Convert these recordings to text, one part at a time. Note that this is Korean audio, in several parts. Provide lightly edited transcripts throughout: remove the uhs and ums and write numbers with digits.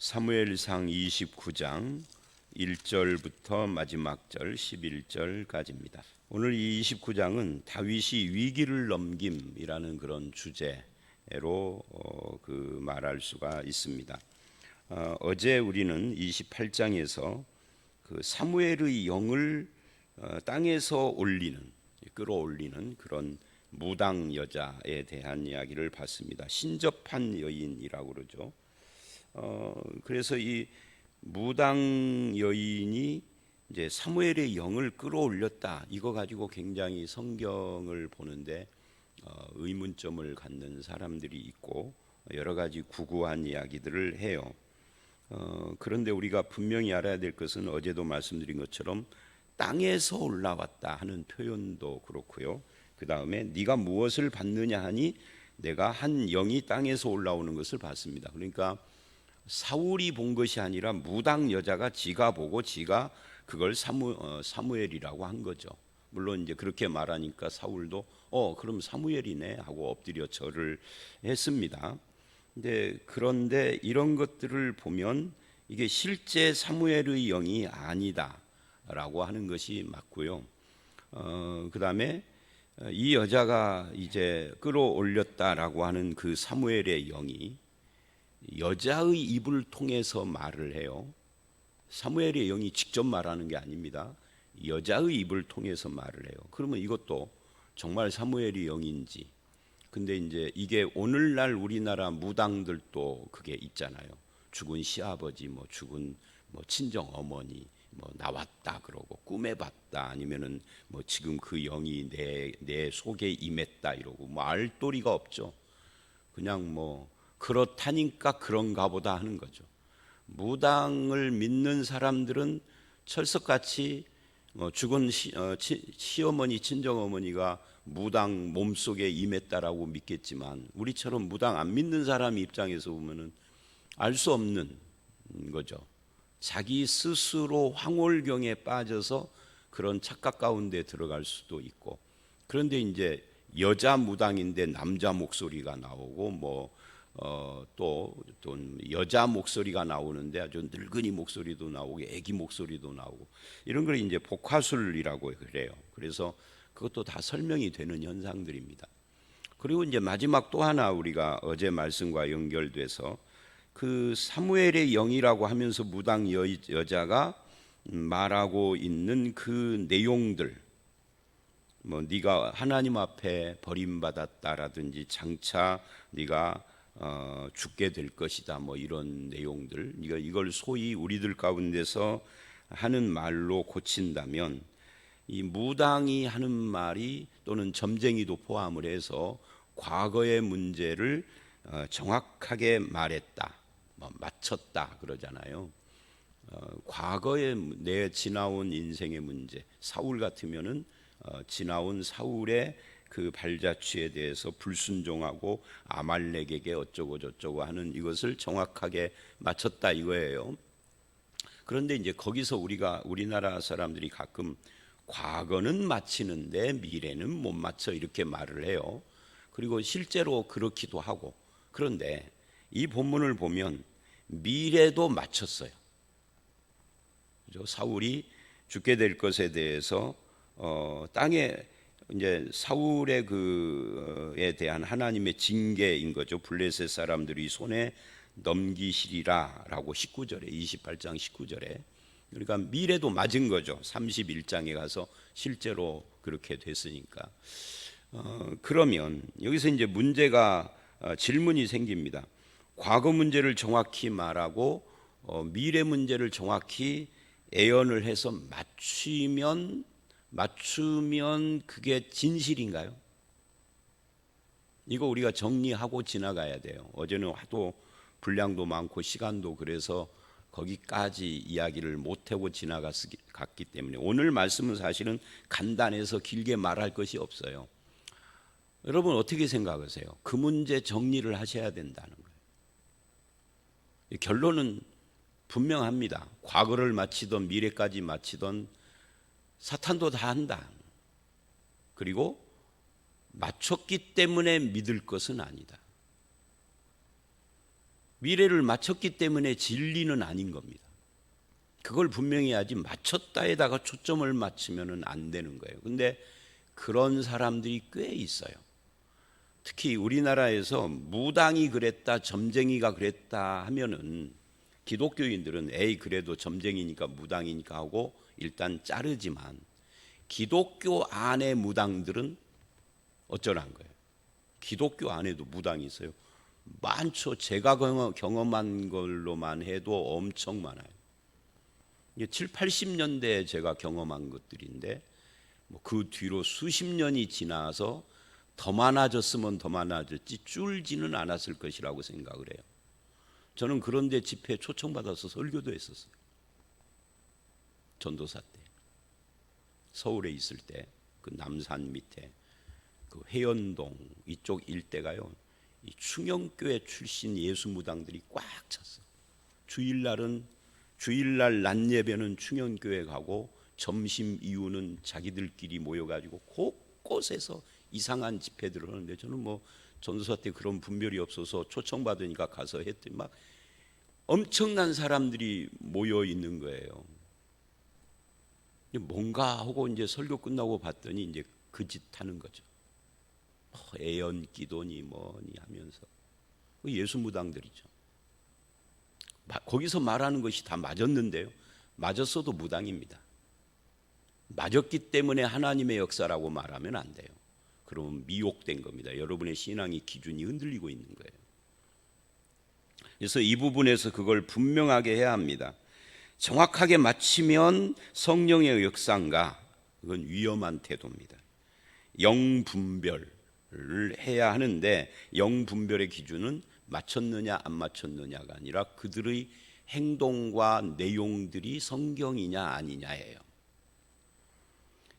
사무엘상 29장 1절부터 마지막 절 11절까지입니다. 오늘 이 29장은 다윗이 위기를 넘김이라는 그런 주제로 말할 수가 있습니다. 어제 우리는 28장에서 그 사무엘의 영을 땅에서 끌어올리는 그런 무당 여자에 대한 이야기를 봤습니다. 신접한 여인이라고 그러죠. 그래서 이 무당 여인이 이제 사무엘의 영을 끌어올렸다. 이거 가지고 굉장히 성경을 보는데 의문점을 갖는 사람들이 있고 여러 가지 구구한 이야기들을 해요. 그런데 우리가 분명히 알아야 될 것은 어제도 말씀드린 것처럼 땅에서 올라왔다 하는 표현도 그렇고요. 그 다음에 네가 무엇을 받느냐 하니 내가 한 영이 땅에서 올라오는 것을 봤습니다. 그러니까 사울이 본 것이 아니라 무당 여자가 지가 보고 지가 그걸 사무엘이라고 한 거죠. 물론 이제 그렇게 말하니까 사울도 그럼 사무엘이네 하고 엎드려 절을 했습니다. 그런데 이런 것들을 보면 이게 실제 사무엘의 영이 아니다라고 하는 것이 맞고요. 그 다음에 이 여자가 이제 끌어올렸다라고 하는 그 사무엘의 영이 여자의 입을 통해서 말을 해요. 사무엘의 영이 직접 말하는 게 아닙니다. 여자의 입을 통해서 말을 해요. 그러면 이것도 정말 사무엘의 영인지. 근데 이제 이게 오늘날 우리나라 무당들도 그게 있잖아요. 죽은 시아버지, 죽은 친정 어머니, 나왔다 그러고 꿈에 봤다 아니면은 지금 그 영이 내 속에 임했다 이러고 알도리가 없죠. 그냥 그렇다니까 그런가 보다 하는 거죠. 무당을 믿는 사람들은 철석같이 죽은 시어머니 친정어머니가 무당 몸속에 임했다라고 믿겠지만 우리처럼 무당 안 믿는 사람 입장에서 보면은 알 수 없는 거죠. 자기 스스로 황홀경에 빠져서 그런 착각 가운데 들어갈 수도 있고. 그런데 이제 여자 무당인데 남자 목소리가 나오고 또 여자 목소리가 나오는데 아주 늙은이 목소리도 나오고 애기 목소리도 나오고 이런 걸 이제 복화술이라고 그래요. 그래서 그것도 다 설명이 되는 현상들입니다. 그리고 이제 마지막 또 하나 우리가 어제 말씀과 연결돼서 그 사무엘의 영이라고 하면서 무당 여자가 말하고 있는 그 내용들 네가 하나님 앞에 버림받았다라든지 장차 네가 죽게 될 것이다 이런 내용들 이걸 소위 우리들 가운데서 하는 말로 고친다면 이 무당이 하는 말이 또는 점쟁이도 포함을 해서 과거의 문제를 정확하게 말했다 맞췄다 그러잖아요. 과거에 내 지나온 인생의 문제 사울 같으면은 지나온 사울의 그 발자취에 대해서 불순종하고 아말렉에게 어쩌고 저쩌고 하는 이것을 정확하게 맞췄다 이거예요. 그런데 이제 거기서 우리나라 사람들이 가끔 과거는 맞히는데 미래는 못 맞춰 이렇게 말을 해요. 그리고 실제로 그렇기도 하고. 그런데 이 본문을 보면 미래도 맞췄어요. 그죠? 사울이 죽게 될 것에 대해서 땅에 이제 사울의 그에 대한 하나님의 징계인 거죠. 블레셋 사람들이 손에 넘기시리라라고 19절에 28장 19절에 그러니까 미래도 맞은 거죠. 31장에 가서 실제로 그렇게 됐으니까. 그러면 여기서 이제 질문이 생깁니다. 과거 문제를 정확히 말하고 미래 문제를 정확히 예언을 해서 맞추면 그게 진실인가요? 이거 우리가 정리하고 지나가야 돼요. 어제는 하도 분량도 많고 시간도 그래서 거기까지 이야기를 못하고 지나갔기 때문에 오늘 말씀은 사실은 간단해서 길게 말할 것이 없어요. 여러분 어떻게 생각하세요? 그 문제 정리를 하셔야 된다는 거예요. 결론은 분명합니다. 과거를 마치던 미래까지 마치던 사탄도 다 한다. 그리고 맞췄기 때문에 믿을 것은 아니다. 미래를 맞췄기 때문에 진리는 아닌 겁니다. 그걸 분명히 해야지 맞췄다에다가 초점을 맞추면 안 되는 거예요. 근데 그런 사람들이 꽤 있어요. 특히 우리나라에서 무당이 그랬다, 점쟁이가 그랬다 하면은 기독교인들은 에이 그래도 점쟁이니까 무당이니까 하고 일단 자르지만 기독교 안의 무당들은 어쩌란 거예요. 기독교 안에도 무당이 있어요. 많죠. 제가 경험한 걸로만 해도 엄청 많아요. 7, 80년대에 제가 경험한 것들인데 그 뒤로 수십 년이 지나서 더 많아졌으면 더 많아졌지 줄지는 않았을 것이라고 생각을 해요. 저는 그런데 집회에 초청받아서 설교도 했었어요. 전도사 때 서울에 있을 때 그 남산 밑에 그 회원동 이쪽 일대가요, 이 충영교회 출신 예수무당들이 꽉 찼어. 주일날 낮 예배는 충영교회 가고 점심 이후는 자기들끼리 모여가지고 곳곳에서 이상한 집회들을 하는데 저는 전도사 때 그런 분별이 없어서 초청받으니까 가서 했더니 막 엄청난 사람들이 모여 있는 거예요. 뭔가 하고 이제 설교 끝나고 봤더니 이제 그 짓 하는 거죠. 애연기도니 뭐니 하면서 예수 무당들이죠. 거기서 말하는 것이 다 맞았는데요. 맞았어도 무당입니다. 맞았기 때문에 하나님의 역사라고 말하면 안 돼요. 그러면 미혹된 겁니다. 여러분의 신앙의 기준이 흔들리고 있는 거예요. 그래서 이 부분에서 그걸 분명하게 해야 합니다. 정확하게 맞추면 성령의 역사인가? 그건 위험한 태도입니다. 영분별을 해야 하는데 영분별의 기준은 맞췄느냐 안 맞췄느냐가 아니라 그들의 행동과 내용들이 성경이냐 아니냐예요.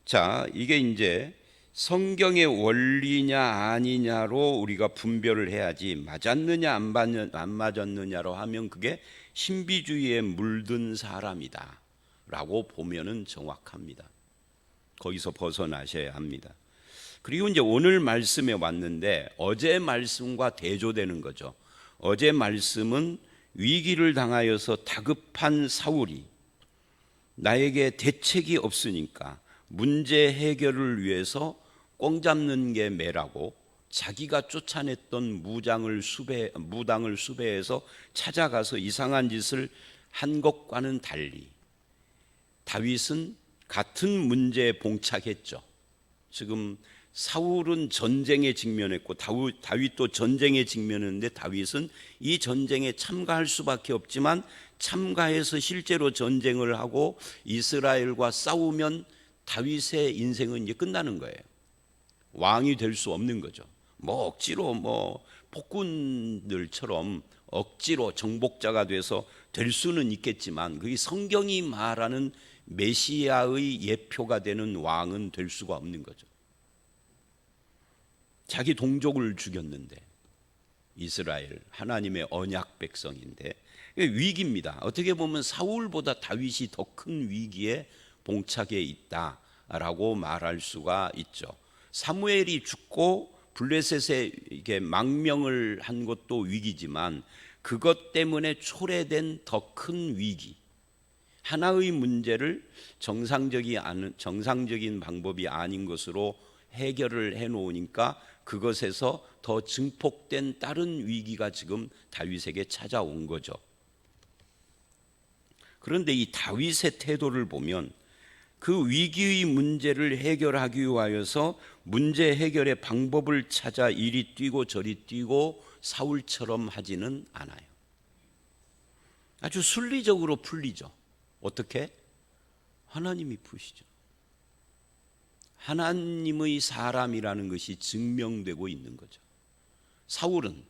자, 이게 이제 성경의 원리냐 아니냐로 우리가 분별을 해야지 맞았느냐 안 맞았느냐로 하면 그게 신비주의에 물든 사람이다 라고 보면은 정확합니다. 거기서 벗어나셔야 합니다. 그리고 이제 오늘 말씀에 왔는데 어제 말씀과 대조되는 거죠. 어제 말씀은 위기를 당하여서 다급한 사울이 나에게 대책이 없으니까 문제 해결을 위해서 꽁 잡는 게 매라고 자기가 쫓아냈던 무당을 수배해서 찾아가서 이상한 짓을 한 것과는 달리 다윗은 같은 문제에 봉착했죠. 지금 사울은 전쟁에 직면했고 다윗도 전쟁에 직면했는데 다윗은 이 전쟁에 참가할 수밖에 없지만 참가해서 실제로 전쟁을 하고 이스라엘과 싸우면 다윗의 인생은 이제 끝나는 거예요. 왕이 될 수 없는 거죠. 억지로 폭군들처럼 억지로 정복자가 돼서 될 수는 있겠지만 그게 성경이 말하는 메시아의 예표가 되는 왕은 될 수가 없는 거죠. 자기 동족을 죽였는데 이스라엘 하나님의 언약 백성인데 위기입니다. 어떻게 보면 사울보다 다윗이 더 큰 위기에 봉착해 있다라고 말할 수가 있죠. 사무엘이 죽고 블레셋에 이게 망명을 한 것도 위기지만 그것 때문에 초래된 더 큰 위기, 하나의 문제를 정상적인 방법이 아닌 것으로 해결을 해놓으니까 그것에서 더 증폭된 다른 위기가 지금 다윗에게 찾아온 거죠. 그런데 이 다윗의 태도를 보면 그 위기의 문제를 해결하기 위하여서 문제 해결의 방법을 찾아 이리 뛰고 저리 뛰고 사울처럼 하지는 않아요. 아주 순리적으로 풀리죠. 어떻게? 하나님이 푸시죠. 하나님의 사람이라는 것이 증명되고 있는 거죠. 사울은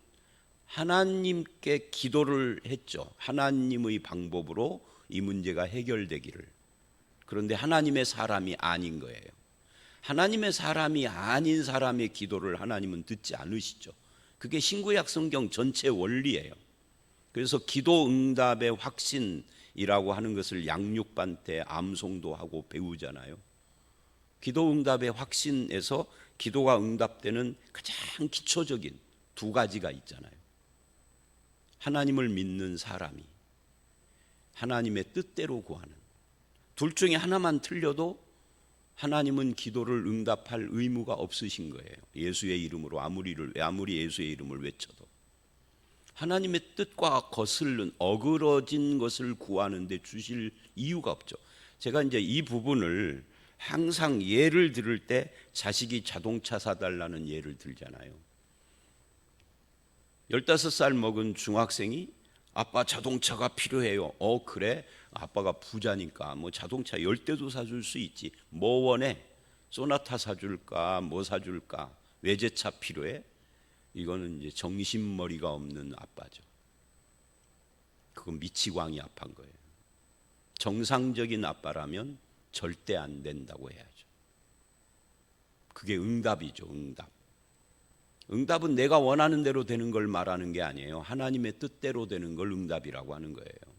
하나님께 기도를 했죠. 하나님의 방법으로 이 문제가 해결되기를. 그런데 하나님의 사람이 아닌 거예요. 하나님의 사람이 아닌 사람의 기도를 하나님은 듣지 않으시죠. 그게 신구약 성경 전체 원리예요. 그래서 기도 응답의 확신이라고 하는 것을 양육반 때 암송도 하고 배우잖아요. 기도 응답의 확신에서 기도가 응답되는 가장 기초적인 두 가지가 있잖아요. 하나님을 믿는 사람이 하나님의 뜻대로 구하는, 둘 중에 하나만 틀려도 하나님은 기도를 응답할 의무가 없으신 거예요. 예수의 이름으로 아무리 예수의 이름을 외쳐도 하나님의 뜻과 거슬른 어그러진 것을 구하는데 주실 이유가 없죠. 제가 이제 이 부분을 항상 예를 들을 때 자식이 자동차 사달라는 예를 들잖아요. 15살 먹은 중학생이 아빠 자동차가 필요해요. 그래? 아빠가 부자니까 뭐 자동차 10대도 사줄 수 있지. 뭐 원해? 소나타 사줄까? 뭐 사줄까? 외제차 필요해? 이거는 이제 정신머리가 없는 아빠죠. 그건 미치광이 아파한 거예요. 정상적인 아빠라면 절대 안 된다고 해야죠. 그게 응답이죠. 응답은 내가 원하는 대로 되는 걸 말하는 게 아니에요. 하나님의 뜻대로 되는 걸 응답이라고 하는 거예요.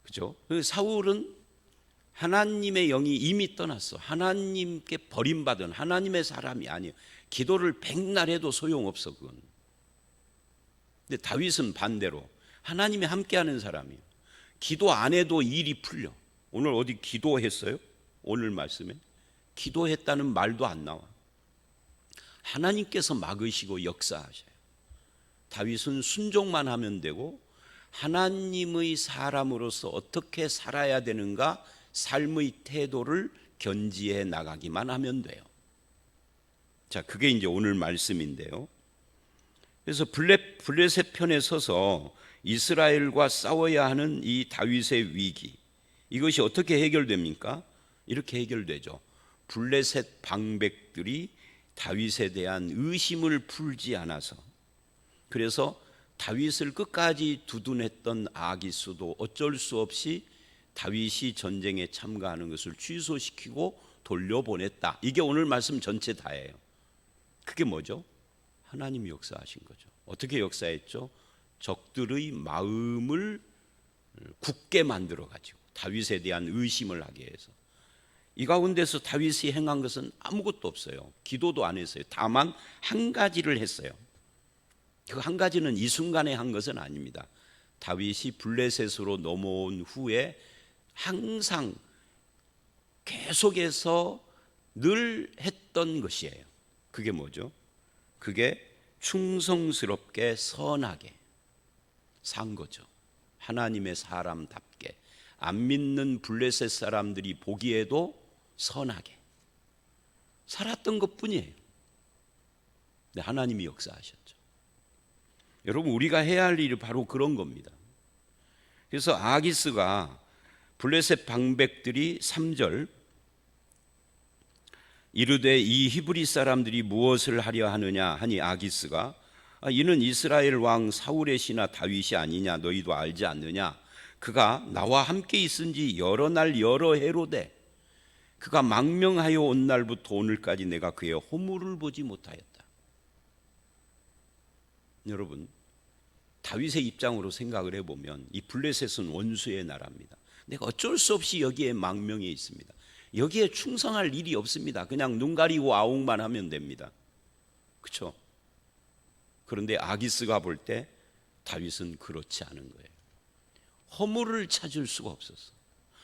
그죠? 사울은 하나님의 영이 이미 떠났어. 하나님께 버림받은 하나님의 사람이 아니에요. 기도를 백날 해도 소용없어 그건. 근데 다윗은 반대로 하나님이 함께하는 사람이에요. 기도 안 해도 일이 풀려. 오늘 어디 기도했어요? 오늘 말씀에 기도했다는 말도 안 나와. 하나님께서 막으시고 역사하셔요. 다윗은 순종만 하면 되고 하나님의 사람으로서 어떻게 살아야 되는가 삶의 태도를 견지해 나가기만 하면 돼요. 자, 그게 이제 오늘 말씀인데요. 그래서 블레셋 편에 서서 이스라엘과 싸워야 하는 이 다윗의 위기, 이것이 어떻게 해결됩니까? 이렇게 해결되죠. 블레셋 방백들이 다윗에 대한 의심을 풀지 않아서, 그래서 다윗을 끝까지 두둔했던 아기스도 어쩔 수 없이 다윗이 전쟁에 참가하는 것을 취소시키고 돌려보냈다. 이게 오늘 말씀 전체 다예요. 그게 뭐죠? 하나님이 역사하신 거죠. 어떻게 역사했죠? 적들의 마음을 굳게 만들어가지고 다윗에 대한 의심을 하게 해서. 이 가운데서 다윗이 행한 것은 아무것도 없어요. 기도도 안 했어요. 다만 한 가지를 했어요. 그 한 가지는 이 순간에 한 것은 아닙니다. 다윗이 블레셋으로 넘어온 후에 항상 계속해서 늘 했던 것이에요. 그게 뭐죠? 그게 충성스럽게 선하게 산 거죠. 하나님의 사람답게, 안 믿는 블레셋 사람들이 보기에도 선하게 살았던 것뿐이에요. 근데 하나님이 역사하셨죠. 여러분, 우리가 해야 할 일이 바로 그런 겁니다. 그래서 아기스가 블레셋 방백들이 3절 이르되 이 히브리 사람들이 무엇을 하려 하느냐 하니 아기스가 이는 이스라엘 왕 사울의 신하 다윗이 아니냐 너희도 알지 않느냐. 그가 나와 함께 있은 지 여러 날 여러 해로되 그가 망명하여 온 날부터 오늘까지 내가 그의 허물을 보지 못하였다. 여러분, 다윗의 입장으로 생각을 해보면 이 블레셋은 원수의 나라입니다. 내가 어쩔 수 없이 여기에 망명해 있습니다. 여기에 충성할 일이 없습니다. 그냥 눈 가리고 아웅만 하면 됩니다. 그렇죠? 그런데 아기스가 볼 때 다윗은 그렇지 않은 거예요. 허물을 찾을 수가 없었어.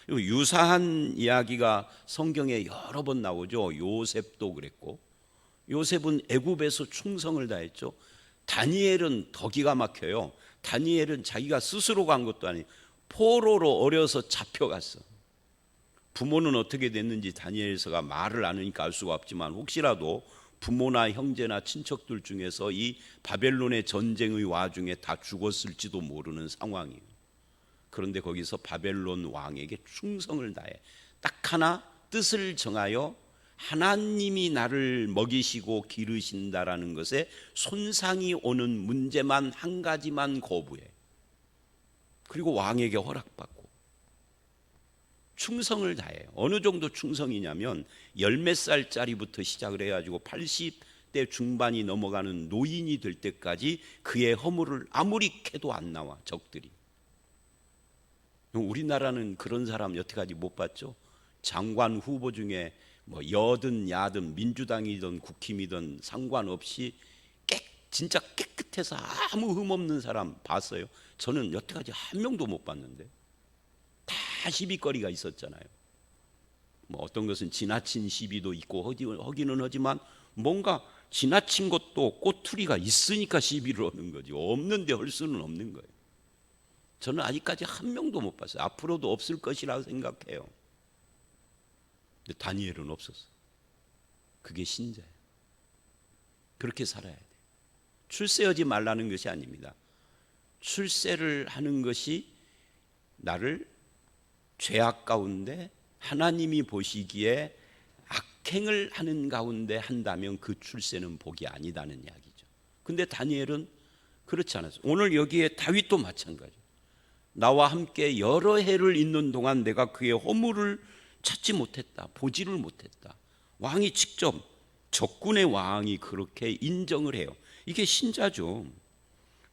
유사한 이야기가 성경에 여러 번 나오죠. 요셉도 그랬고, 요셉은 애굽에서 충성을 다했죠. 다니엘은 더 기가 막혀요. 다니엘은 자기가 스스로 간 것도 아니고 포로로 어려서 잡혀갔어. 부모는 어떻게 됐는지 다니엘서가 말을 안 하니까 알 수가 없지만 혹시라도 부모나 형제나 친척들 중에서 이 바벨론의 전쟁의 와중에 다 죽었을지도 모르는 상황이에요. 그런데 거기서 바벨론 왕에게 충성을 다해 딱 하나 뜻을 정하여 하나님이 나를 먹이시고 기르신다라는 것에 손상이 오는 문제만 한 가지만 거부해. 그리고 왕에게 허락받고 충성을 다해요. 어느 정도 충성이냐면 10몇 살짜리부터 시작을 해가지고 80대 중반이 넘어가는 노인이 될 때까지 그의 허물을 아무리 캐도 안 나와. 적들이. 우리나라는 그런 사람 여태까지 못 봤죠. 장관 후보 중에 뭐 여든 야든 민주당이든 국힘이든 상관없이 진짜 깨끗해서 아무 흠 없는 사람 봤어요? 저는 여태까지 한 명도 못 봤는데. 다 시비거리가 있었잖아요. 뭐 어떤 것은 지나친 시비도 있고 허기는 하지만 뭔가 지나친 것도 꼬투리가 있으니까 시비를 하는 거지, 없는데 할 수는 없는 거예요. 저는 아직까지 한 명도 못 봤어요. 앞으로도 없을 것이라고 생각해요. 근데 다니엘은 없었어. 그게 신자예요. 그렇게 살아야 돼. 출세하지 말라는 것이 아닙니다. 출세를 하는 것이 나를 죄악 가운데 하나님이 보시기에 악행을 하는 가운데 한다면 그 출세는 복이 아니다는 이야기죠. 근데 다니엘은 그렇지 않았어요. 오늘 여기에 다윗도 마찬가지예요. 나와 함께 여러 해를 있는 동안 내가 그의 허물을 찾지 못했다, 보지를 못했다. 왕이 직접, 적군의 왕이 그렇게 인정을 해요. 이게 신자죠.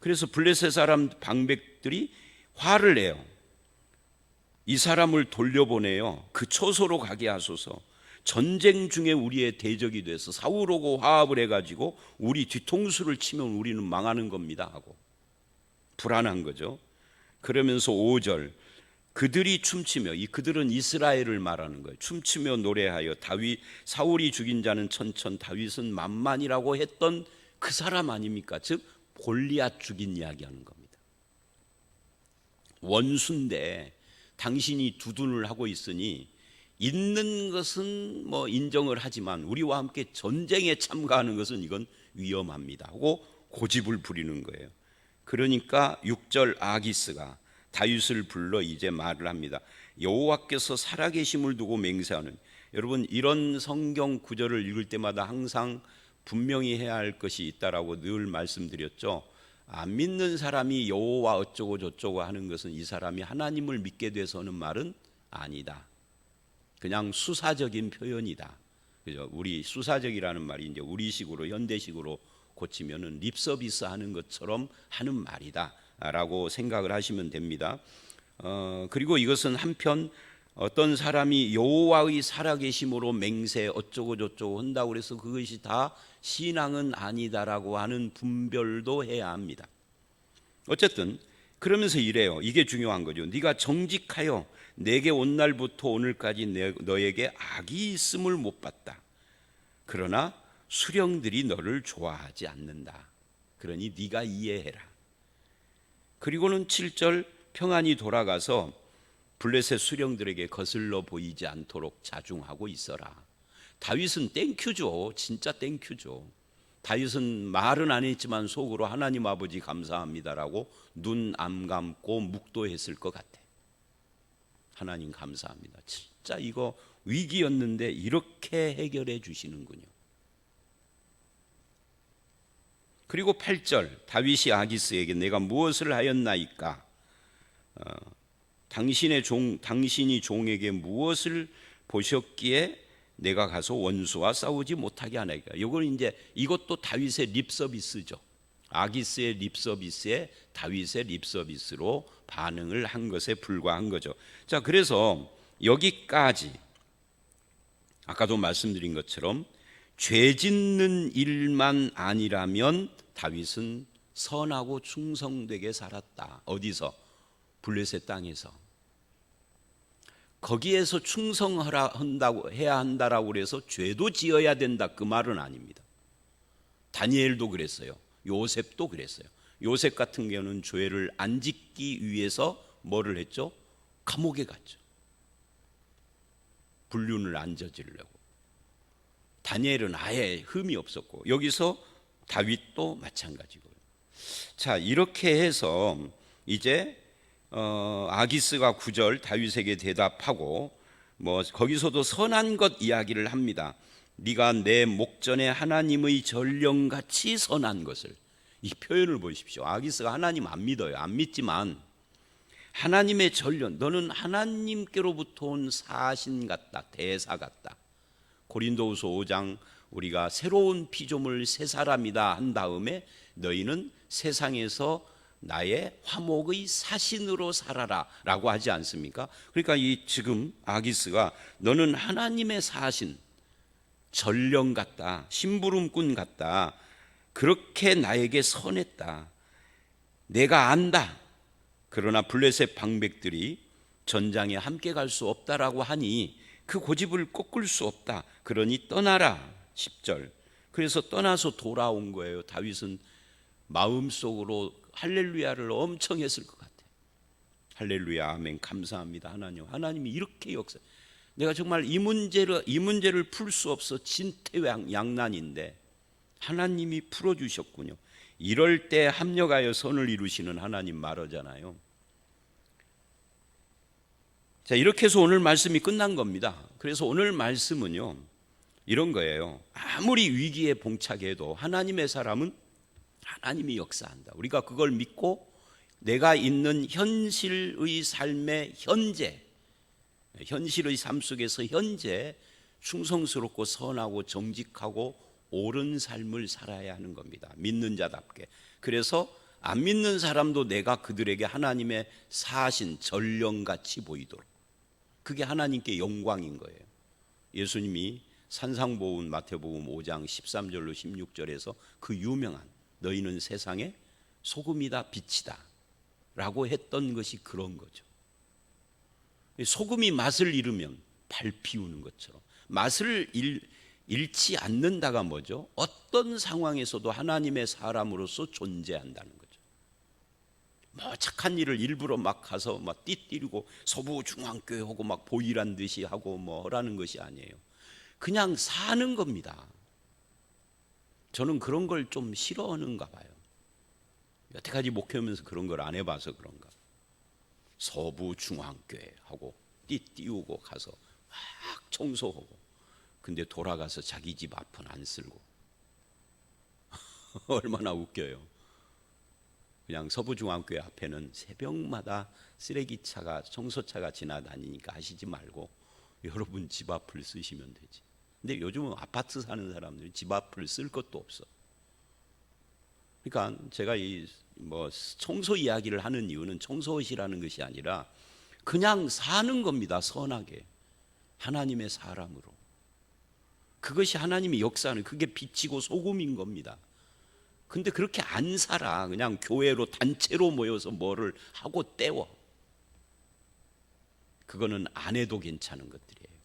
그래서 블레셋 사람 방백들이 화를 내요. 이 사람을 돌려보내요. 그 초소로 가게 하소서. 전쟁 중에 우리의 대적이 돼서 사울하고 화합을 해가지고 우리 뒤통수를 치면 우리는 망하는 겁니다 하고 불안한 거죠. 그러면서 5절, 그들이 춤추며, 이 그들은 이스라엘을 말하는 거예요. 춤추며 노래하여 사울이 죽인 자는 천천, 다윗은 만만이라고 했던 그 사람 아닙니까? 즉 골리앗 죽인 이야기하는 겁니다. 원수인데 당신이 두둔을 하고 있으니 있는 것은 뭐 인정을 하지만 우리와 함께 전쟁에 참가하는 것은 이건 위험합니다 하고 고집을 부리는 거예요. 그러니까 6절 아기스가 다윗을 불러 이제 말을 합니다. 여호와께서 살아계심을 두고 맹세하는, 여러분 이런 성경 구절을 읽을 때마다 항상 분명히 해야 할 것이 있다라고 늘 말씀드렸죠. 안 믿는 사람이 여호와 어쩌고 저쩌고 하는 것은 이 사람이 하나님을 믿게 돼서 하는 말은 아니다. 그냥 수사적인 표현이다. 그죠? 우리 수사적이라는 말이 이제 우리식으로 현대식으로 고치면은 립서비스 하는 것처럼 하는 말이다라고 생각을 하시면 됩니다. 그리고 이것은 한편 어떤 사람이 여호와의 살아계심으로 맹세 어쩌고 저쩌고 한다고 그래서 그것이 다 신앙은 아니다라고 하는 분별도 해야 합니다. 어쨌든 그러면서 이래요. 이게 중요한 거죠. 네가 정직하여 내게 온 날부터 오늘까지 너에게 악이 있음을 못 봤다. 그러나 수령들이 너를 좋아하지 않는다. 그러니 네가 이해해라. 그리고는 7절, 평안히 돌아가서 블레셋 수령들에게 거슬러 보이지 않도록 자중하고 있어라. 다윗은 땡큐죠. 진짜 땡큐죠. 다윗은 말은 안 했지만 속으로 하나님 아버지 감사합니다라고 눈 안 감고 묵도했을 것 같아. 하나님 감사합니다. 진짜 이거 위기였는데 이렇게 해결해 주시는군요. 그리고 8절, 다윗이 아기스에게 내가 무엇을 하였나이까? 당신이 종에게 무엇을 보셨기에 내가 가서 원수와 싸우지 못하게 하나이까? 이것도 다윗의 립서비스죠. 아기스의 립서비스에 다윗의 립서비스로 반응을 한 것에 불과한 거죠. 자, 그래서 여기까지 아까도 말씀드린 것처럼 죄 짓는 일만 아니라면 다윗은 선하고 충성되게 살았다. 어디서? 블레셋 땅에서. 거기에서 해야 한다라고 그래서 죄도 지어야 된다 그 말은 아닙니다. 다니엘도 그랬어요. 요셉도 그랬어요. 요셉 같은 경우는 죄를 안 짓기 위해서 뭐를 했죠? 감옥에 갔죠. 불륜을 안 저지르려고. 다니엘은 아예 흠이 없었고, 여기서 다윗도 마찬가지고요. 자, 이렇게 해서 이제 아기스가 9절 다윗에게 대답하고 거기서도 선한 것 이야기를 합니다. 네가 내 목전에 하나님의 전령같이 선한 것을, 이 표현을 보십시오. 아기스가 하나님 안 믿어요. 안 믿지만 하나님의 전령, 너는 하나님께로부터 온 사신 같다, 대사 같다. 고린도후서 5장 우리가 새로운 피조물 새 사람이다 한 다음에 너희는 세상에서 나의 화목의 사신으로 살아라 라고 하지 않습니까? 그러니까 이 지금 아기스가 너는 하나님의 사신, 전령 같다, 심부름꾼 같다, 그렇게 나에게 선했다. 내가 안다. 그러나 블레셋 방백들이 전장에 함께 갈 수 없다라고 하니 그 고집을 꺾을 수 없다. 그러니 떠나라. 10절. 그래서 떠나서 돌아온 거예요. 다윗은 마음속으로 할렐루야를 엄청 했을 것 같아요. 할렐루야, 아멘, 감사합니다 하나님. 하나님이 이렇게 역사. 내가 정말 이 문제를 풀 수 없어 진퇴양난인데 하나님이 풀어주셨군요. 이럴 때 합력하여 선을 이루시는 하나님 말하잖아요. 자, 이렇게 해서 오늘 말씀이 끝난 겁니다. 그래서 오늘 말씀은요, 이런 거예요. 아무리 위기에 봉착해도 하나님의 사람은 하나님이 역사한다. 우리가 그걸 믿고 내가 있는 현실의 삶의 현실의 삶 속에서 현재 충성스럽고 선하고 정직하고 옳은 삶을 살아야 하는 겁니다. 믿는 자답게. 그래서 안 믿는 사람도 내가 그들에게 하나님의 사신 전령같이 보이도록, 그게 하나님께 영광인 거예요. 예수님이 산상보훈 마태복음 5장 13절로 16절에서 그 유명한 너희는 세상의 소금이다 빛이다 라고 했던 것이 그런 거죠. 소금이 맛을 잃으면 발 피우는 것처럼 맛을 잃지 않는다가 뭐죠? 어떤 상황에서도 하나님의 사람으로서 존재한다는 거죠. 뭐 착한 일을 일부러 막 가서 막 띠띠리고 서부중앙교회 하고 막 보이란 듯이 하고 뭐라는 것이 아니에요. 그냥 사는 겁니다. 저는 그런 걸 좀 싫어하는가 봐요. 여태까지 목회하면서 그런 걸 안 해봐서 그런가. 서부중앙교회 하고 띠띠우고 가서 막 청소하고, 근데 돌아가서 자기 집 앞은 안 쓸고 얼마나 웃겨요. 그냥 서부중앙교회 앞에는 새벽마다 쓰레기차가 청소차가 지나다니니까 하시지 말고 여러분 집 앞을 쓰시면 되지. 근데 요즘은 아파트 사는 사람들이 집 앞을 쓸 것도 없어. 그러니까 제가 이 청소 이야기를 하는 이유는 청소옷이라는 것이 아니라 그냥 사는 겁니다. 선하게 하나님의 사람으로. 그것이 하나님의 역사는, 그게 빛이고 소금인 겁니다. 근데 그렇게 안 살아. 그냥 교회로 단체로 모여서 뭐를 하고 때워. 그거는 안 해도 괜찮은 것들이에요.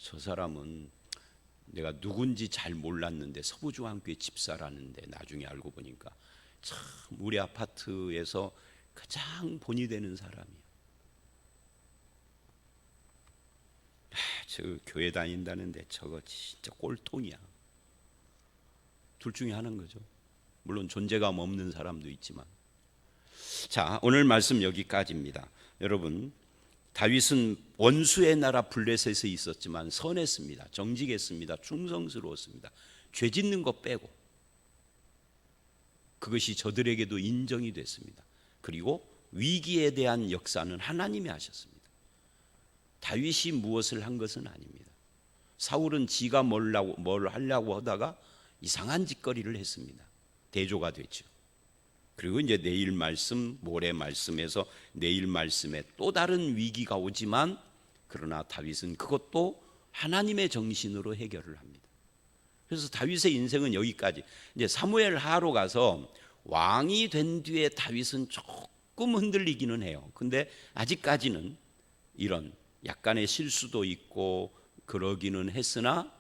저 사람은 내가 누군지 잘 몰랐는데 서부중앙교회 집사라는데 나중에 알고 보니까 참 우리 아파트에서 가장 본이 되는 사람이에요. 저 교회 다닌다는데 저거 진짜 꼴통이야. 둘 중에 하나인 거죠. 물론 존재감 없는 사람도 있지만. 자, 오늘 말씀 여기까지입니다. 여러분, 다윗은 원수의 나라 블레셋에 있었지만 선했습니다. 정직했습니다. 충성스러웠습니다. 죄 짓는 것 빼고. 그것이 저들에게도 인정이 됐습니다. 그리고 위기에 대한 역사는 하나님이 하셨습니다. 다윗이 무엇을 한 것은 아닙니다. 사울은 지가 뭘 하려고 하다가 이상한 짓거리를 했습니다. 대조가 됐죠. 그리고 이제 내일 말씀, 모레 말씀에서 내일 말씀에 또 다른 위기가 오지만, 그러나 다윗은 그것도 하나님의 정신으로 해결을 합니다. 그래서 다윗의 인생은 여기까지. 이제 사무엘 하로 가서 왕이 된 뒤에 다윗은 조금 흔들리기는 해요. 근데 아직까지는 이런 약간의 실수도 있고 그러기는 했으나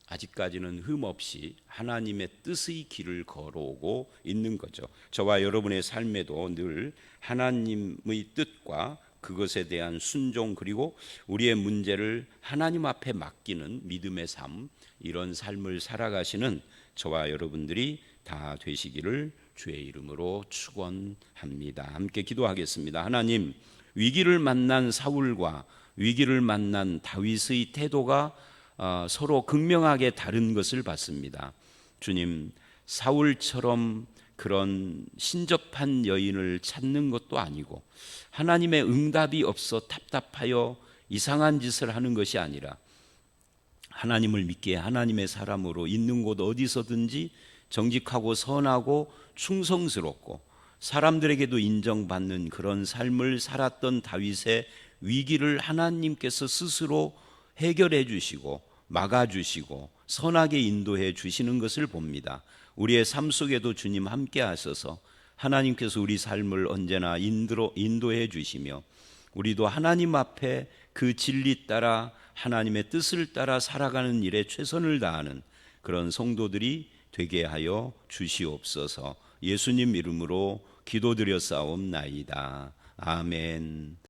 아직까지는 흠없이 하나님의 뜻의 길을 걸어오고 있는 거죠. 저와 여러분의 삶에도 늘 하나님의 뜻과 그것에 대한 순종, 그리고 우리의 문제를 하나님 앞에 맡기는 믿음의 삶, 이런 삶을 살아가시는 저와 여러분들이 다 되시기를 주의 이름으로 축원합니다. 함께 기도하겠습니다. 하나님, 위기를 만난 사울과 위기를 만난 다윗의 태도가 서로 극명하게 다른 것을 봤습니다. 주님, 사울처럼 그런 신접한 여인을 찾는 것도 아니고 하나님의 응답이 없어 답답하여 이상한 짓을 하는 것이 아니라 하나님을 믿기에 하나님의 사람으로 있는 곳 어디서든지 정직하고 선하고 충성스럽고 사람들에게도 인정받는 그런 삶을 살았던 다윗의 위기를 하나님께서 스스로 해결해 주시고 막아 주시고 선하게 인도해 주시는 것을 봅니다. 우리의 삶 속에도 주님 함께 하셔서 하나님께서 우리 삶을 언제나 인도해 주시며 우리도 하나님 앞에 그 진리 따라 하나님의 뜻을 따라 살아가는 일에 최선을 다하는 그런 성도들이 되게 하여 주시옵소서. 예수님 이름으로 기도드렸사옵나이다. 아멘.